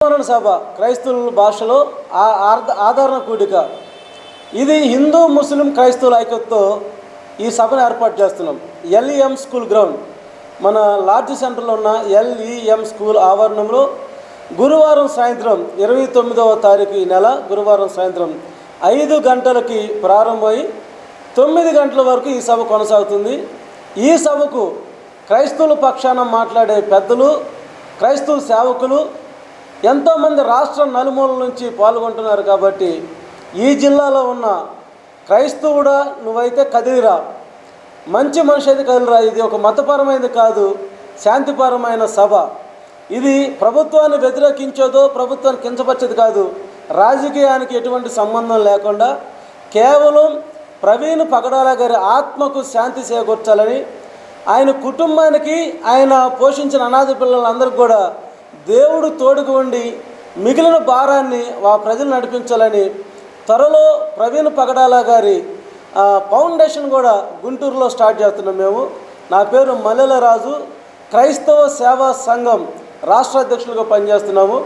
సభ క్రైస్తవుల భాషలో ఆదరణ కూడిక. ఇది హిందూ ముస్లిం క్రైస్తవుల ఐక్యతతో ఈ సభను ఏర్పాటు చేస్తున్నాం. ఎల్ఈఎం స్కూల్ గ్రౌండ్, మన లార్జ్ సెంటర్లో ఉన్న ఎల్ఈఎం స్కూల్ ఆవరణంలో గురువారం సాయంత్రం 29వ తారీఖు ఈ నెల గురువారం సాయంత్రం 5 గంటలకి ప్రారంభమై 9 గంటల వరకు ఈ సభ కొనసాగుతుంది. ఈ సభకు క్రైస్తవుల పక్షాన మాట్లాడే పెద్దలు, క్రైస్తవ సేవకులు ఎంతోమంది రాష్ట్ర నలుమూలల నుంచి పాల్గొంటున్నారు. కాబట్టి ఈ జిల్లాలో ఉన్న క్రైస్తవుడా నువ్వైతే కదిలిరా, మంచి మనిషి అయితే కదిలిరా. ఇది ఒక మతపరమైనది కాదు, శాంతిపరమైన సభ. ఇది ప్రభుత్వాన్ని వ్యతిరేకించేదో ప్రభుత్వాన్ని కించపరిచేది కాదు. రాజకీయానికి ఎటువంటి సంబంధం లేకుండా కేవలం ప్రవీణ్ పగడాల గారి ఆత్మకు శాంతి చేకూర్చాలని, ఆయన కుటుంబానికి, ఆయన పోషించిన అనాథ పిల్లలందరికీ కూడా దేవుడు తోడుకు ఉండి మిగిలిన భారాన్ని ప్రజలు నడిపించాలని త్వరలో ప్రవీణ్ పగడాల గారి ఫౌండేషన్ కూడా గుంటూరులో స్టార్ట్ చేస్తున్నాం మేము. నా పేరు మల్లెల రాజు, క్రైస్తవ సేవా సంఘం రాష్ట్ర అధ్యక్షులుగా పనిచేస్తున్నాము.